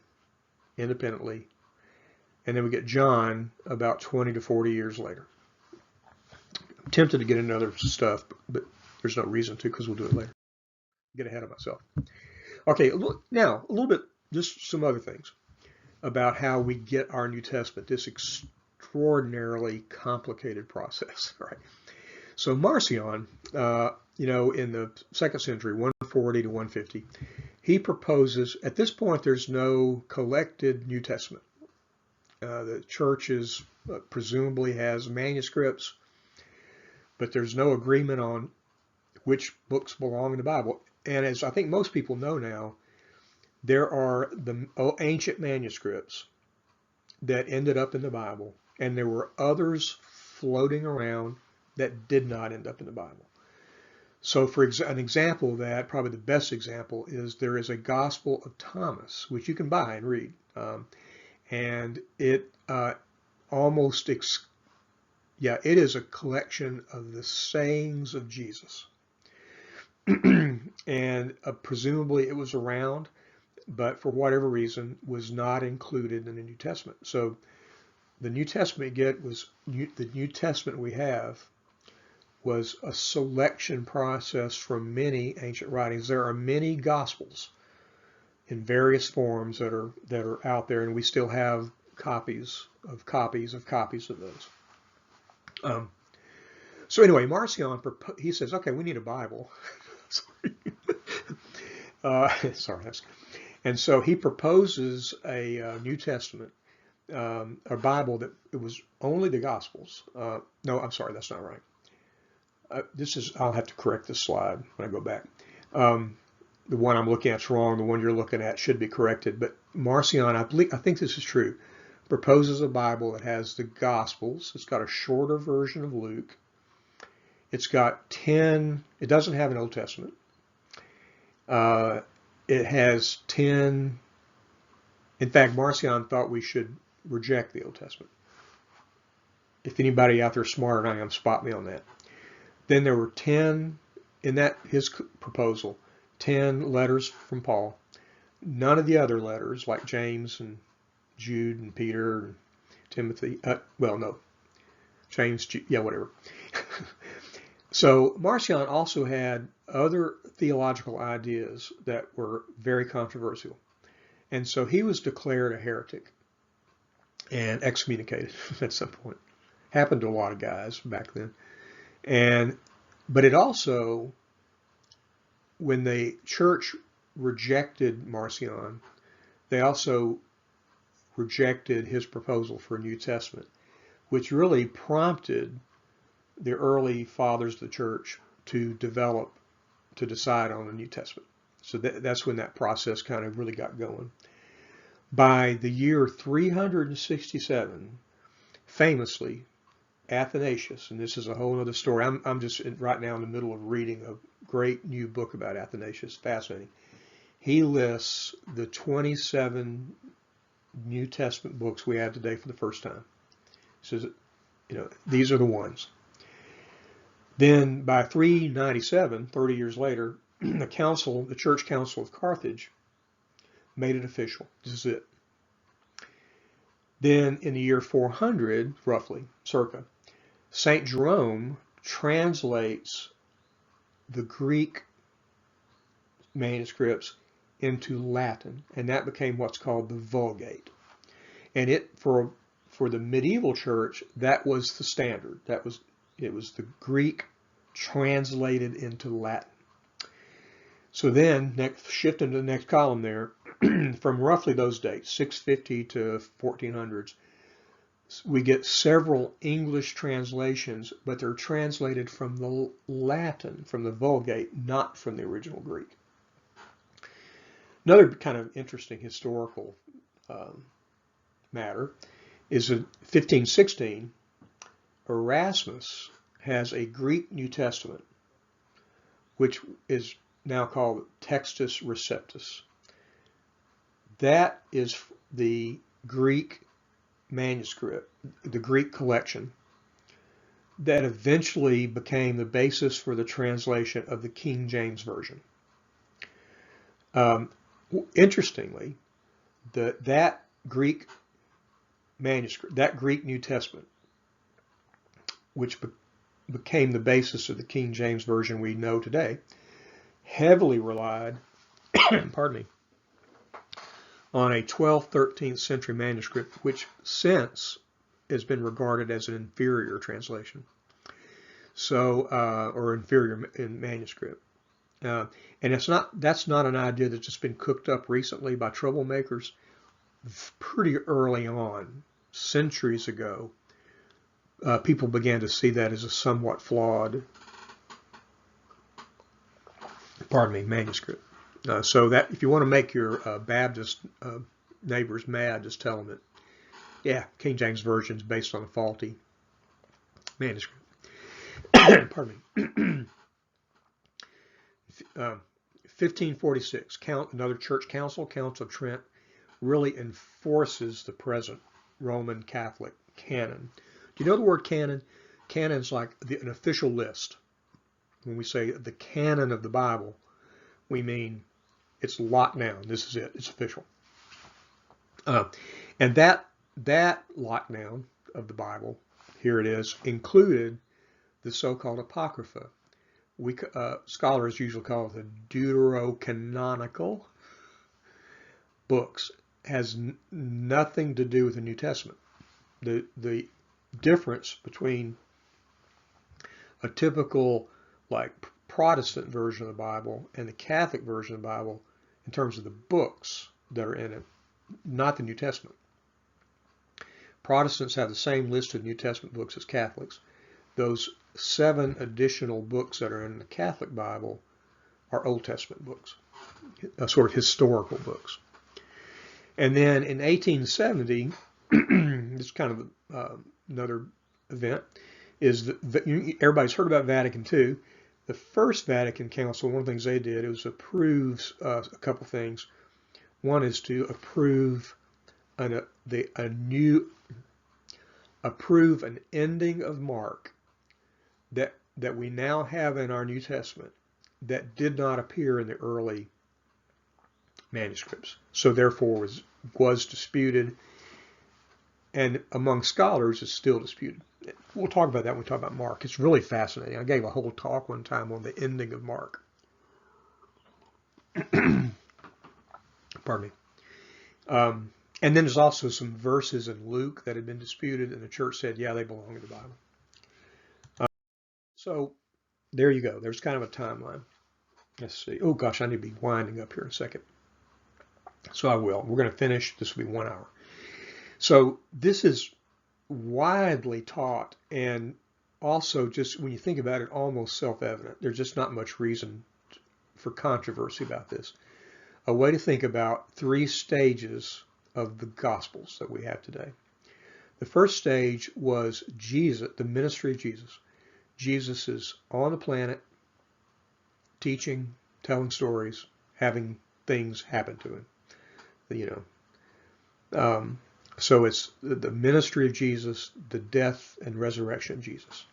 Speaker 1: independently, and then we get John about 20 to 40 years later. I'm tempted to get into other stuff, but there's no reason to because we'll do it later. Get ahead of myself. Okay, now a little bit, just some other things about how we get our New Testament, this extraordinarily complicated process, right? So Marcion, in the 2nd century, 140 to 150, he proposes, at this point, there's no collected New Testament. The church presumably has manuscripts, but there's no agreement on which books belong in the Bible. And as I think most people know now, there are the ancient manuscripts that ended up in the Bible, and there were others floating around that did not end up in the Bible. So for an example of that, probably the best example is there is a Gospel of Thomas, which you can buy and read. and it almost, it is a collection of the sayings of Jesus. And presumably it was around, but for whatever reason was not included in the New Testament. So the New Testament the New Testament we have was a selection process from many ancient writings. There are many gospels in various forms that are out there, and we still have copies of those. So anyway, Marcion, he says, okay, we need a Bible. Sorry. And so he proposes a New Testament, a Bible that it was only the Gospels. No, I'm sorry, that's not right. I'll have to correct this slide when I go back. The one I'm looking at is wrong. The one you're looking at should be corrected. But Marcion, I think this is true, proposes a Bible that has the Gospels. It's got a shorter version of Luke. It's got it doesn't have an Old Testament. It has 10. In fact, Marcion thought we should reject the Old Testament. If anybody out there smarter than I am, spot me on that. Then there were 10 in his proposal, 10 letters from Paul. None of the other letters, like James and Jude and Peter and Timothy. James, whatever. So Marcion also had other theological ideas that were very controversial. And so he was declared a heretic and excommunicated at some point. Happened to a lot of guys back then. But it also, when the church rejected Marcion, they also rejected his proposal for a New Testament, which really prompted the early fathers of the church to decide on a New Testament. So that's when that process kind of really got going. By the year 367, famously, Athanasius, and this is a whole other story. I'm just right now in the middle of reading a great new book about Athanasius, fascinating. He lists the 27 New Testament books we have today for the first time. He says, these are the ones. Then by 397, 30 years later, the Church Council of Carthage made it official. This is it. Then in the year 400, roughly, circa, St. Jerome translates the Greek manuscripts into Latin, and that became what's called the Vulgate. And for the medieval church, that was the standard. It was the Greek translated into Latin. So then, shifting to the next column there, from roughly those dates, 650 to 1400s, we get several English translations, but they're translated from the Latin, from the Vulgate, not from the original Greek. Another kind of interesting historical matter is in 1516, Erasmus has a Greek New Testament, which is now called Textus Receptus. That is the Greek manuscript, the Greek collection, that eventually became the basis for the translation of the King James Version. Interestingly, that Greek manuscript, that Greek New Testament, which became the basis of the King James Version we know today, heavily relied, pardon me, on a 12th, 13th century manuscript, which since has been regarded as an inferior translation, or inferior in manuscript. And that's not an idea that's just been cooked up recently by troublemakers. Pretty early on, centuries ago, people began to see that as a somewhat flawed, manuscript. So that if you want to make your Baptist neighbors mad, just tell them that, King James Version is based on a faulty manuscript. Pardon me. 1546, another church council, Council of Trent, really enforces the present Roman Catholic canon. Do you know the word canon? Canon is like an official list. When we say the canon of the Bible, we mean it's locked down. This is it. It's official. And that lockdown of the Bible, here it is, included the so-called Apocrypha. Scholars usually call it the deuterocanonical books. Has nothing to do with the New Testament. The difference between a typical like Protestant version of the Bible and the Catholic version of the Bible in terms of the books that are in it, not the New Testament. Protestants have the same list of New Testament books as Catholics. Those 7 additional books that are in the Catholic Bible are Old Testament books, sort of historical books. And then in 1870, this is kind of another event, is that everybody's heard about Vatican II. The First Vatican Council, one of the things they did, it was approves a couple things. One is to approve an ending of Mark that we now have in our New Testament that did not appear in the early manuscripts. So therefore was disputed, and among scholars is still disputed. We'll talk about that when we talk about Mark. It's really fascinating. I gave a whole talk one time on the ending of Mark. Pardon me. And then there's also some verses in Luke that had been disputed, and the church said, yeah, they belong in the Bible. So there you go. There's kind of a timeline. Let's see. Oh, gosh, I need to be winding up here in a second. So I will. We're going to finish. This will be 1 hour. So this is widely taught, and also just when you think about it, almost self-evident. There's just not much reason for controversy about this. A way to think about 3 stages of the Gospels that we have today. The first stage was Jesus, the ministry of Jesus. Jesus is on the planet, teaching, telling stories, having things happen to him. So it's the ministry of Jesus, the death and resurrection of Jesus.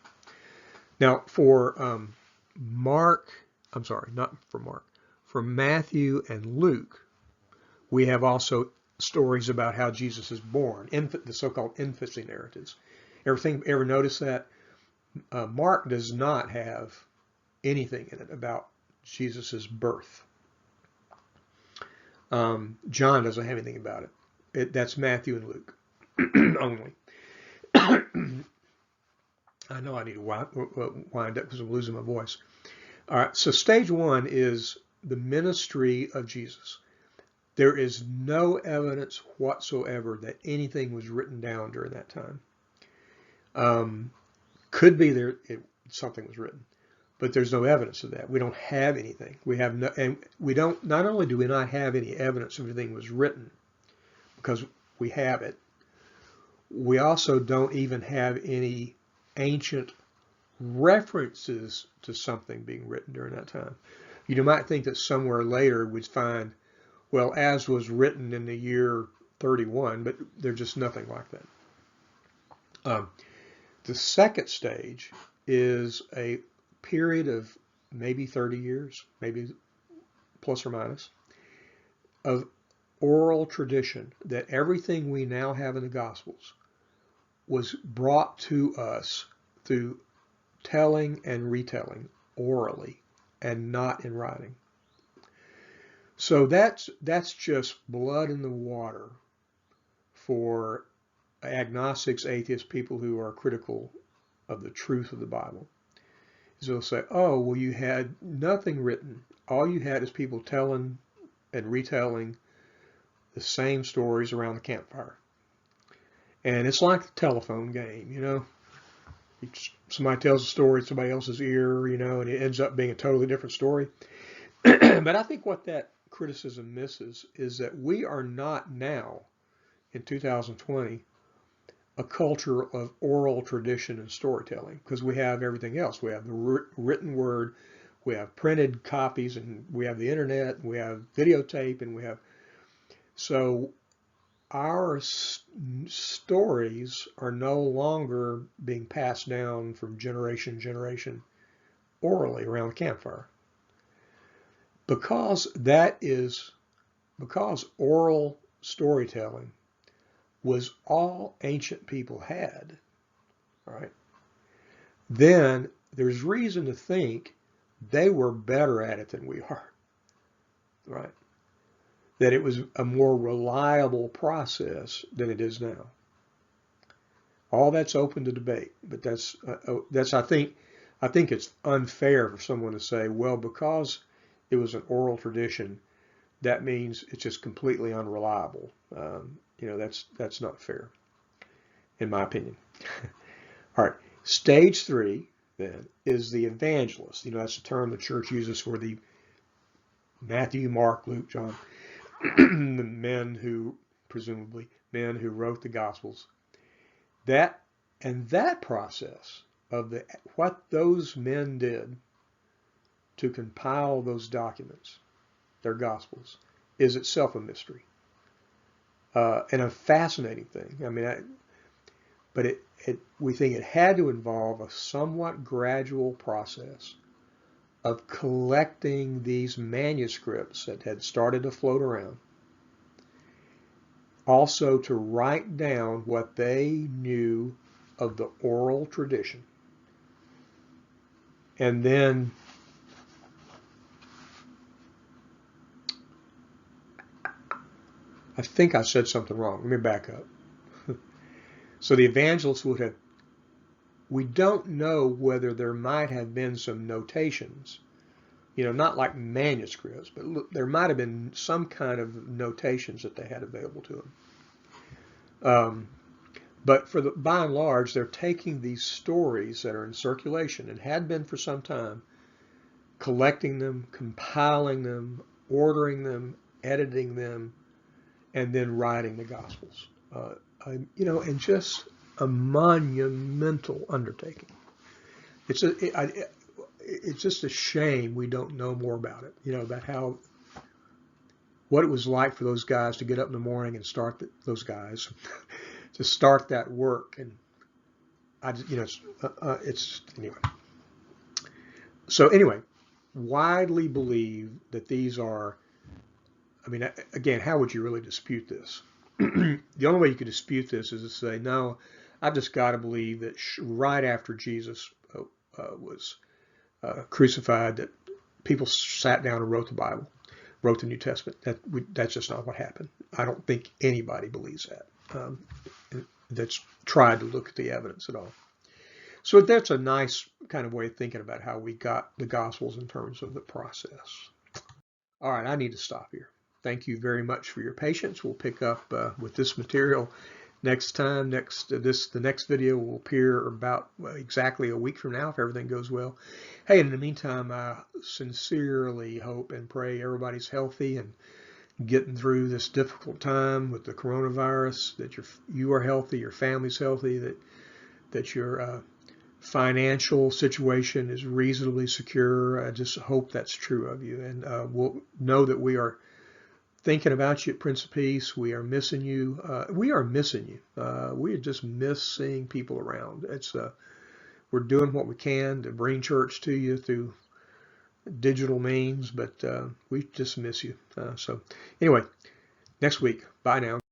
Speaker 1: Now for for Matthew and Luke, we have also stories about how Jesus is born, the so-called infancy narratives. Ever notice that? Mark does not have anything in it about Jesus' birth. John doesn't have anything about it. That's Matthew and Luke only. I know I need to wind up because I'm losing my voice. All right, so stage 1 is the ministry of Jesus. There is no evidence whatsoever that anything was written down during that time. Could be something was written, but there's no evidence of that. We don't have anything. Not only do we not have any evidence of anything was written, because we have it, we also don't even have any ancient references to something being written during that time. You might think that somewhere later we'd find, well, as was written in the year 31, but there's just nothing like that. The second stage is a period of maybe 30 years, maybe plus or minus, of oral tradition, that everything we now have in the Gospels was brought to us through telling and retelling orally and not in writing. So that's just blood in the water for agnostics, atheists, people who are critical of the truth of the Bible. So they'll say, oh, well, you had nothing written. All you had is people telling and retelling the same stories around the campfire. And it's like the telephone game, Somebody tells a story in somebody else's ear, and it ends up being a totally different story. But I think what that criticism misses is that we are not now, in 2020, a culture of oral tradition and storytelling, because we have everything else. We have the written word, we have printed copies, and we have the internet, we have videotape, and we have... So our stories are no longer being passed down from generation to generation orally around the campfire. Because oral storytelling was all ancient people had, right? Then there's reason to think they were better at it than we are, right? That it was a more reliable process than it is now. All that's open to debate, but that's I think it's unfair for someone to say, well, because it was an oral tradition, that means it's just completely unreliable. That's not fair, in my opinion. All right, stage 3 then is the evangelist. That's the term the church uses for the Matthew, Mark, Luke, John, the presumably men who wrote the Gospels. That process of what those men did to compile those documents, their Gospels, is itself a mystery and a fascinating thing. But we think it had to involve a somewhat gradual process of collecting these manuscripts that had started to float around, also to write down what they knew of the oral tradition. And then I think I said something wrong. Let me back up. So the evangelists we don't know whether there might have been some notations, not like manuscripts, but there might have been some kind of notations that they had available to them. But by and large, they're taking these stories that are in circulation and had been for some time, collecting them, compiling them, ordering them, editing them, and then writing the Gospels. And just a monumental undertaking. It's just a shame we don't know more about it. About what it was like for those guys to get up in the morning and start to start that work. And it's anyway. So anyway, widely believed that these are. Again, how would you really dispute this? The only way you could dispute this is to say, no, I've just got to believe that right after Jesus was crucified, that people sat down and wrote the Bible, wrote the New Testament. That's just not what happened. I don't think anybody believes that. That's tried to look at the evidence at all. So that's a nice kind of way of thinking about how we got the Gospels in terms of the process. All right, I need to stop here. Thank you very much for your patience. We'll pick up with this material next time. The next video will appear about exactly a week from now if everything goes well. Hey, in the meantime, I sincerely hope and pray everybody's healthy and getting through this difficult time with the coronavirus, that you are healthy, your family's healthy, that your financial situation is reasonably secure. I just hope that's true of you. And we'll know that we are thinking about you at Prince of Peace. We are missing you. We are missing you. We just miss seeing people around. We're doing what we can to bring church to you through digital means, but we just miss you. So anyway, next week. Bye now.